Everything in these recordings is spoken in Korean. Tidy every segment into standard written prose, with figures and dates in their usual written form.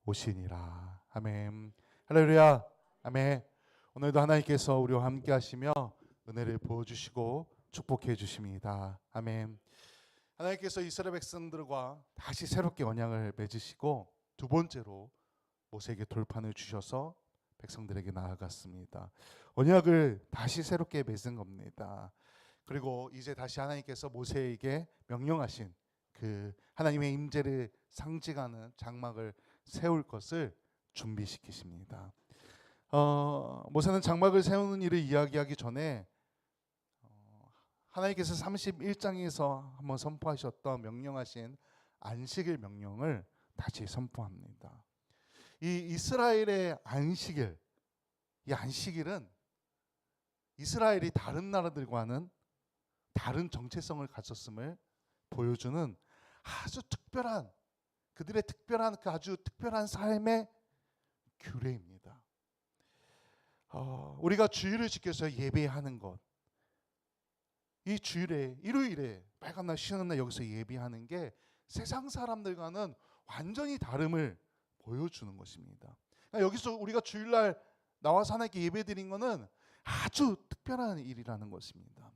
오시니라. 아멘. 할렐루야. 아멘. 오늘도 하나님께서 우리와 함께 하시며 은혜를 부어주시고 축복해 주십니다. 아멘. 하나님께서 이스라엘 백성들과 다시 새롭게 언약을 맺으시고 두 번째로 모세에게 돌판을 주셔서 백성들에게 나아갔습니다. 언약을 다시 새롭게 맺은 겁니다. 그리고 이제 다시 하나님께서 모세에게 명령하신 그 하나님의 임재를 상징하는 장막을 세울 것을 준비시키십니다. 모세는 장막을 세우는 일을 이야기하기 전에 하나님께서 31장에서 한번 선포하셨던 명령하신 안식일 명령을 다시 선포합니다. 이 이스라엘의 안식일, 이 안식일은 이스라엘이 다른 나라들과는 다른 정체성을 가졌음을 보여주는 아주 특별한, 그들의 특별한 그 아주 특별한 삶의 규례입니다. 우리가 주일을 지켜서 예배하는 것, 이 주일에 일요일에 빨간 날 쉬는 날 여기서 예배하는 게 세상 사람들과는 완전히 다름을 보여주는 것입니다. 그러니까 여기서 우리가 주일날 나와서 하나님께 예배드린 것은 아주 특별한 일이라는 것입니다.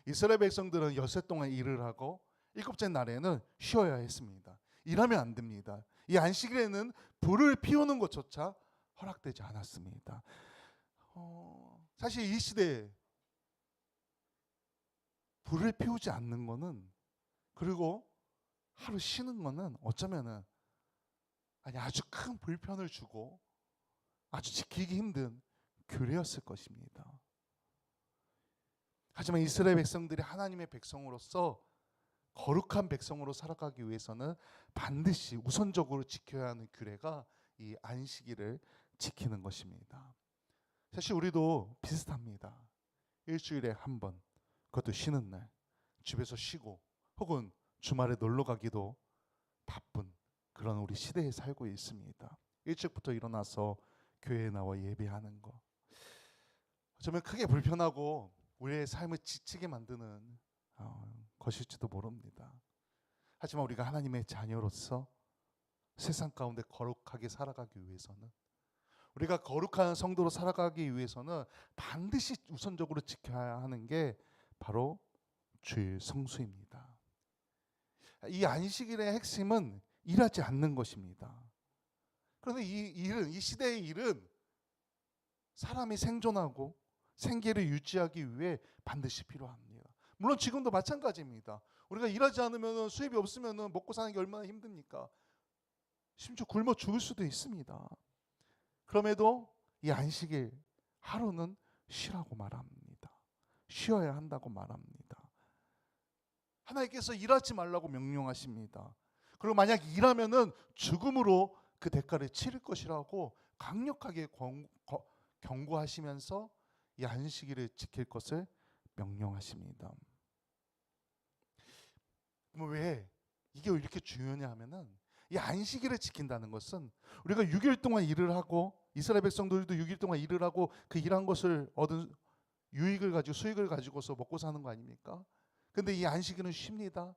이스라엘 백성들은 엿새 동안 일을 하고 일곱째 날에는 쉬어야 했습니다. 일하면 안 됩니다. 이 안식일에는 불을 피우는 것조차 허락되지 않았습니다. 사실 이 시대에 불을 피우지 않는 거는, 그리고 하루 쉬는 거는 어쩌면은 아주 큰 불편을 주고 아주 지키기 힘든 규례였을 것입니다. 하지만 이스라엘 백성들이 하나님의 백성으로서 거룩한 백성으로 살아가기 위해서는 반드시 우선적으로 지켜야 하는 규례가 이 안식일을 지키는 것입니다. 사실 우리도 비슷합니다. 일주일에 한 번, 그것도 쉬는 날 집에서 쉬고 혹은 주말에 놀러 가기도 바쁜 그런 우리 시대에 살고 있습니다. 일찍부터 일어나서 교회에 나와 예배하는 거, 어쩌면 크게 불편하고 우리의 삶을 지치게 만드는 것일지도 모릅니다. 하지만 우리가 하나님의 자녀로서 세상 가운데 거룩하게 살아가기 위해서는, 우리가 거룩한 성도로 살아가기 위해서는 반드시 우선적으로 지켜야 하는 게 바로 주일 성수입니다. 이 안식일의 핵심은 일하지 않는 것입니다. 그런데 이 시대의 일은 사람이 생존하고 생계를 유지하기 위해 반드시 필요합니다. 물론 지금도 마찬가지입니다. 우리가 일하지 않으면, 수입이 없으면 먹고 사는 게 얼마나 힘듭니까? 심지어 굶어 죽을 수도 있습니다. 그럼에도 이 안식일 하루는 쉬라고 말합니다. 쉬어야 한다고 말합니다. 하나님께서 일하지 말라고 명령하십니다. 그리고 만약 일하면은 죽음으로 그 대가를 치를 것이라고 강력하게 경고하시면서 이 안식일을 지킬 것을 명령하십니다. 그럼 왜 이게 이렇게 중요하냐 하면은, 이 안식일을 지킨다는 것은 우리가 6일 동안 일을 하고, 이스라엘 백성들도 6일 동안 일을 하고 그 일한 것을 얻은 유익을 가지고, 수익을 가지고서 먹고 사는 거 아닙니까? 근데 이 안식일은 쉽니다.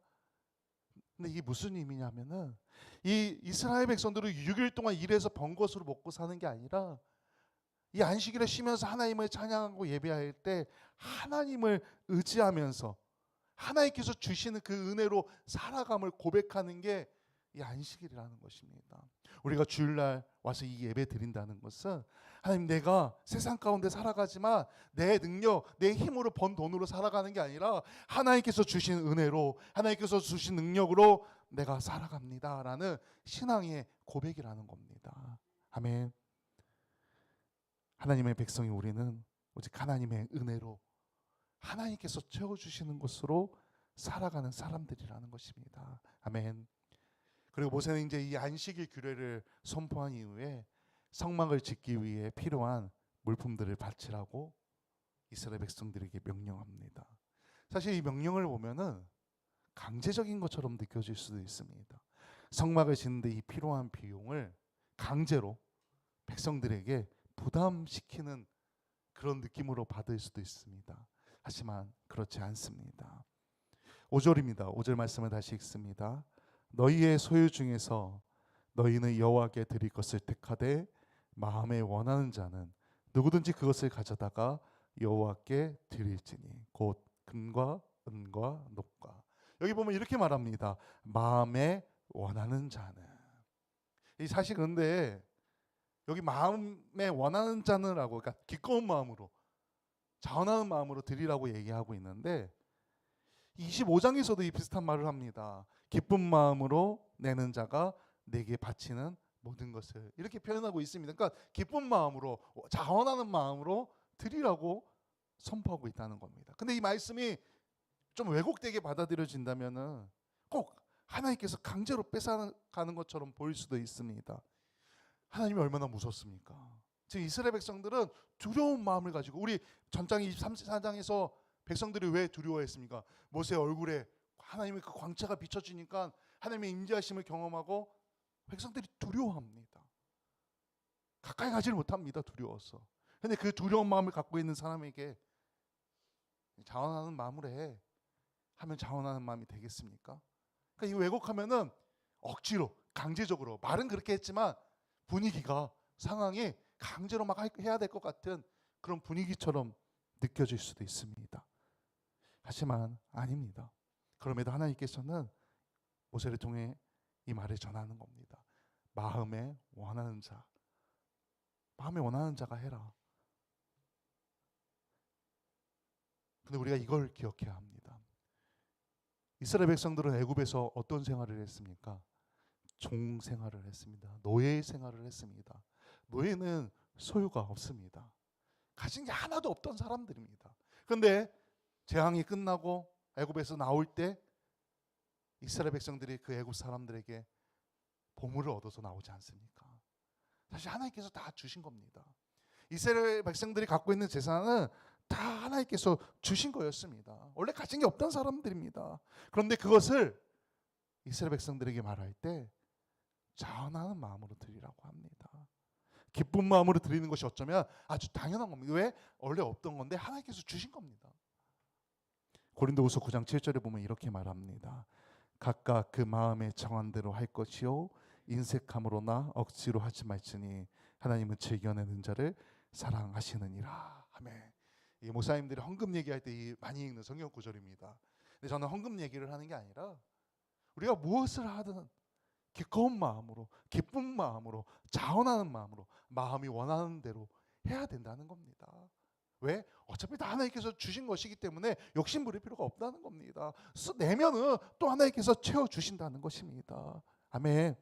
근데 이게 무슨 의미냐면은, 이 이스라엘 백성들은 6일 동안 일해서 번 것으로 먹고 사는 게 아니라, 이 안식일에 쉬면서 하나님을 찬양하고 예배할 때 하나님을 의지하면서 하나님께서 주시는 그 은혜로 살아감을 고백하는 게 이 안식일이라는 것입니다. 우리가 주일날 와서 이 예배 드린다는 것은, 하나님, 내가 세상 가운데 살아가지만 내 능력, 내 힘으로 번 돈으로 살아가는 게 아니라 하나님께서 주신 은혜로, 하나님께서 주신 능력으로 내가 살아갑니다라는 신앙의 고백이라는 겁니다. 아멘. 하나님의 백성이 우리는 오직 하나님의 은혜로, 하나님께서 채워주시는 것으로 살아가는 사람들이라는 것입니다. 아멘. 그리고 모세는 이제 이 안식일 규례를 선포한 이후에 성막을 짓기 위해 필요한 물품들을 바치라고 이스라엘 백성들에게 명령합니다. 사실 이 명령을 보면은 강제적인 것처럼 느껴질 수도 있습니다. 성막을 짓는데 이 필요한 비용을 강제로 백성들에게 부담시키는 그런 느낌으로 받을 수도 있습니다. 하지만 그렇지 않습니다. 5절입니다. 5절 말씀을 다시 읽습니다. 너희의 소유 중에서 너희는 여호와께 드릴 것을 택하되 마음에 원하는 자는 누구든지 그것을 가져다가 여호와께 드릴지니 곧 금과 은과 녹과. 여기 보면 이렇게 말합니다. 마음에 원하는 자는. 이 사실 근데 여기 마음에 원하는 자는라고, 그러니까 기꺼운 마음으로, 자원하는 마음으로 드리라고 얘기하고 있는데 25장에서도 이 비슷한 말을 합니다. 기쁜 마음으로 내는 자가 내게 바치는 모든 것을, 이렇게 표현하고 있습니다. 그러니까 기쁜 마음으로, 자원하는 마음으로 드리라고 선포하고 있다는 겁니다. 근데 이 말씀이 좀 왜곡되게 받아들여진다면은 꼭 하나님께서 강제로 뺏어가는 것처럼 보일 수도 있습니다. 하나님이 얼마나 무섭습니까? 지금 이스라엘 백성들은 두려운 마음을 가지고, 우리 전장 23장에서 백성들이 왜 두려워했습니까? 모세 얼굴에 하나님의 그 광채가 비춰지니까 하나님의 임재하심을 경험하고 백성들이 두려워합니다. 가까이 가지를 못합니다. 두려워서. 근데 그 두려운 마음을 갖고 있는 사람에게 자원하는 마음으로 해 하면 자원하는 마음이 되겠습니까? 그러니까 이 왜곡하면은 억지로, 강제적으로, 말은 그렇게 했지만 분위기가, 상황이 강제로 막 해야 될 것 같은 그런 분위기처럼 느껴질 수도 있습니다. 하지만 아닙니다. 그럼에도 하나님께서는 모세를 통해 이 말을 전하는 겁니다. 마음에 원하는 자, 마음에 원하는 자가 해라. 근데 우리가 이걸 기억해야 합니다. 이스라엘 백성들은 애굽에서 어떤 생활을 했습니까? 종 생활을 했습니다. 노예 생활을 했습니다. 노예는 소유가 없습니다. 가진 게 하나도 없던 사람들입니다. 그런데 재앙이 끝나고 애굽에서 나올 때 이스라엘 백성들이 그 애굽 사람들에게 보물을 얻어서 나오지 않습니까? 사실 하나님께서 다 주신 겁니다. 이스라엘 백성들이 갖고 있는 재산은 다 하나님께서 주신 거였습니다. 원래 가진 게 없던 사람들입니다. 그런데 그것을 이스라엘 백성들에게 말할 때 자원하는 마음으로 드리라고 합니다. 기쁜 마음으로 드리는 것이 어쩌면 아주 당연한 겁니다. 왜? 원래 없던 건데 하나님께서 주신 겁니다. 고린도후서 9장 7절에 보면 이렇게 말합니다. 각각 그 마음의 정한 대로 할 것이요 인색함으로나 억지로 하지 말지니 하나님은 즐겨내는 자를 사랑하시느니라. 아멘. 이 목사님들이 헌금 얘기할 때 많이 읽는 성경 구절입니다. 근데 저는 헌금 얘기를 하는 게 아니라 우리가 무엇을 하든 기꺼운 마음으로, 기쁜 마음으로, 자원하는 마음으로, 마음이 원하는 대로 해야 된다는 겁니다. 왜? 어차피 다 하나님께서 주신 것이기 때문에 욕심 부릴 필요가 없다는 겁니다. 내면은 또 하나님께서 채워주신다는 것입니다. 아멘.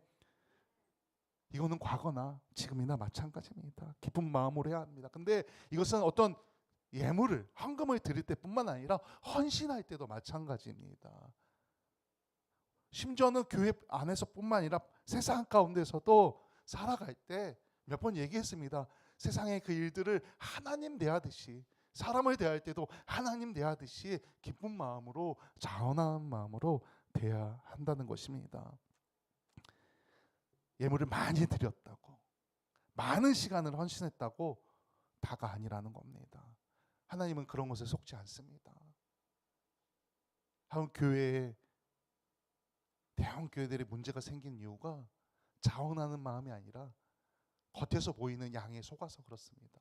이거는 과거나 지금이나 마찬가지입니다. 기쁜 마음으로 해야 합니다. 근데 이것은 어떤 예물을, 헌금을 드릴 때뿐만 아니라 헌신할 때도 마찬가지입니다. 심지어는 교회 안에서뿐만 아니라 세상 가운데서도 살아갈 때 몇 번 얘기했습니다. 세상의 그 일들을 하나님 대하듯이, 사람을 대할 때도 하나님 대하듯이 기쁜 마음으로, 자원하는 마음으로 대해야 한다는 것입니다. 예물을 많이 드렸다고, 많은 시간을 헌신했다고 다가 아니라는 겁니다. 하나님은 그런 것에 속지 않습니다. 한 교회에, 대형 교회들이 문제가 생긴 이유가 자원하는 마음이 아니라 겉에서 보이는 양에 속아서 그렇습니다.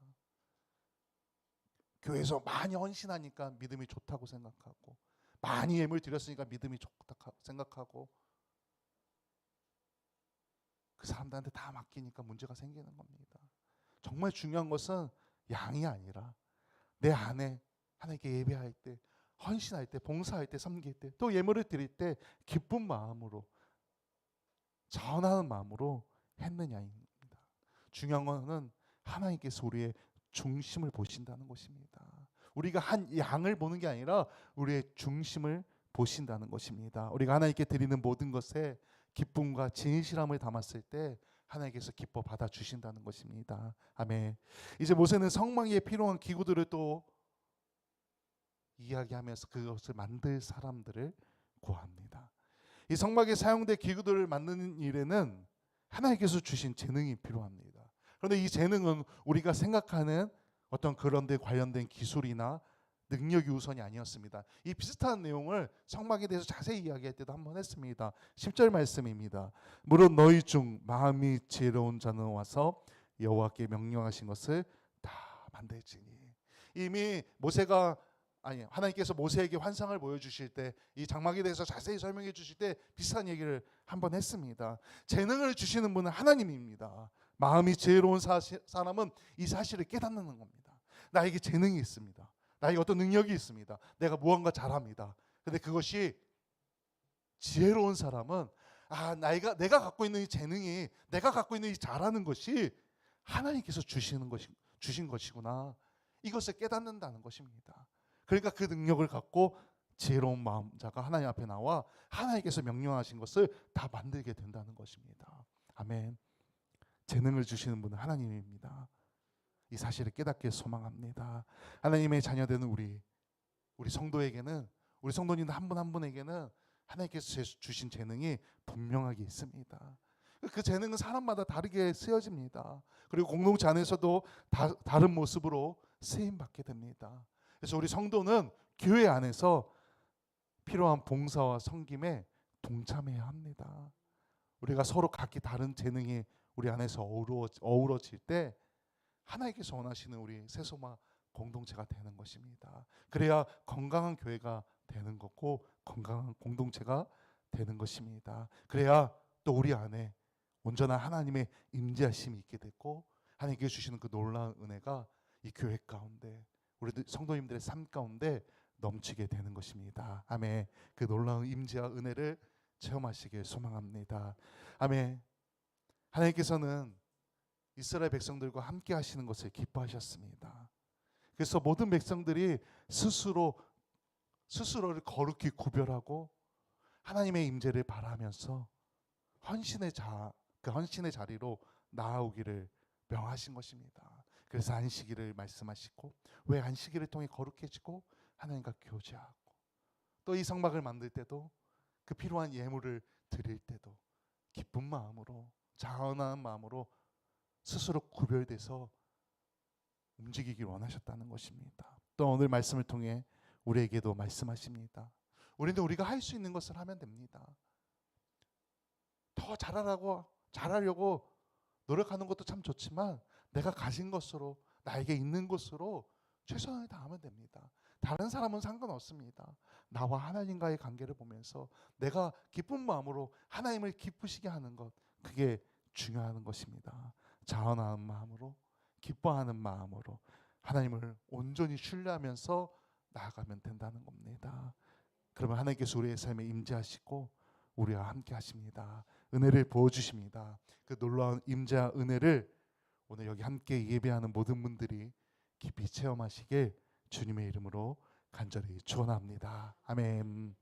교회에서 많이 헌신하니까 믿음이 좋다고 생각하고, 많이 예물 드렸으니까 믿음이 좋다고 생각하고, 그 사람들한테 다 맡기니까 문제가 생기는 겁니다. 정말 중요한 것은 양이 아니라 내 안에 하나님께 예배할 때, 헌신할 때, 봉사할 때, 섬길 때, 또 예물을 드릴 때 기쁜 마음으로, 자원하는 마음으로 했느냐입니다. 중요한 것은 하나님께서 우리의 중심을 보신다는 것입니다. 우리가 한 양을 보는 게 아니라 우리의 중심을 보신다는 것입니다. 우리가 하나님께 드리는 모든 것에 기쁨과 진실함을 담았을 때 하나님께서 기뻐 받아주신다는 것입니다. 아멘. 이제 모세는 성막에 필요한 기구들을 또 이야기하면서 그것을 만들 사람들을 구합니다. 이 성막에 사용된 기구들을 만드는 일에는 하나님께서 주신 재능이 필요합니다. 그런데 이 재능은 우리가 생각하는 어떤 그런 데 관련된 기술이나 능력이 우선이 아니었습니다. 이 비슷한 내용을 성막에 대해서 자세히 이야기할 때도 한번 했습니다. 10절 말씀입니다. 물론 너희 중 마음이 지혜로운 자는 와서 여호와께 명령하신 것을 다 만들지니. 이미 모세가 하나님께서 모세에게 환상을 보여주실 때 이 장막에 대해서 자세히 설명해 주실 때 비슷한 얘기를 한번 했습니다. 재능을 주시는 분은 하나님입니다. 마음이 지혜로운 사람은 이 사실을 깨닫는 겁니다. 나에게 재능이 있습니다. 나에게 어떤 능력이 있습니다. 내가 무언가 잘합니다. 근데 그것이 지혜로운 사람은 내가 갖고 있는 이 재능이, 내가 갖고 있는 이 잘하는 것이 하나님께서 주신 것이구나. 이것을 깨닫는다는 것입니다. 그러니까 그 능력을 갖고 지혜로운 마음자가 하나님 앞에 나와 하나님께서 명령하신 것을 다 만들게 된다는 것입니다. 아멘. 재능을 주시는 분은 하나님입니다. 이 사실을 깨닫게 소망합니다. 하나님의 자녀되는 우리 성도에게는, 우리 성도님들 한 분 한 분에게는 하나님께서 주신 재능이 분명하게 있습니다. 그 재능은 사람마다 다르게 쓰여집니다. 그리고 공동체 안에서도 다른 모습으로 쓰임 받게 됩니다. 그래서 우리 성도는 교회 안에서 필요한 봉사와 섬김에 동참해야 합니다. 우리가 서로 각기 다른 재능이 우리 안에서 어우러질 때 하나님께서 원하시는 우리 세소마 공동체가 되는 것입니다. 그래야 건강한 교회가 되는 거고 건강한 공동체가 되는 것입니다. 그래야 또 우리 안에 온전한 하나님의 임재하심이 있게 되고 하나님께서 주시는 그 놀라운 은혜가 이 교회 가운데, 우리 성도님들의 삶 가운데 넘치게 되는 것입니다. 아멘. 그 놀라운 임재와 은혜를 체험하시길 소망합니다. 아멘. 하나님께서는 이스라엘 백성들과 함께 하시는 것을 기뻐하셨습니다. 그래서 모든 백성들이 스스로를 거룩히 구별하고 하나님의 임재를 바라면서 그 헌신의 자리로 나아오기를 명하신 것입니다. 그래서 안식일을 말씀하시고, 왜 안식일을 통해 거룩해지고 하나님과 교제하고, 또 이 성막을 만들 때도 그 필요한 예물을 드릴 때도 기쁜 마음으로, 자원한 마음으로 스스로 구별돼서 움직이길 원하셨다는 것입니다. 또 오늘 말씀을 통해 우리에게도 말씀하십니다. 우리는 우리가 할 수 있는 것을 하면 됩니다. 더 잘하려고 노력하는 것도 참 좋지만 내가 가진 것으로, 나에게 있는 것으로 최선을 다하면 됩니다. 다른 사람은 상관없습니다. 나와 하나님과의 관계를 보면서 내가 기쁜 마음으로 하나님을 기쁘시게 하는 것, 그게 중요한 것입니다. 자원하는 마음으로, 기뻐하는 마음으로 하나님을 온전히 신뢰하면서 나아가면 된다는 겁니다. 그러면 하나님께서 우리의 삶에 임재하시고 우리와 함께 하십니다. 은혜를 부어주십니다. 그 놀라운 임재와 은혜를 오늘 여기 함께 예배하는 모든 분들이 깊이 체험하시길 주님의 이름으로 간절히 축원합니다. 아멘.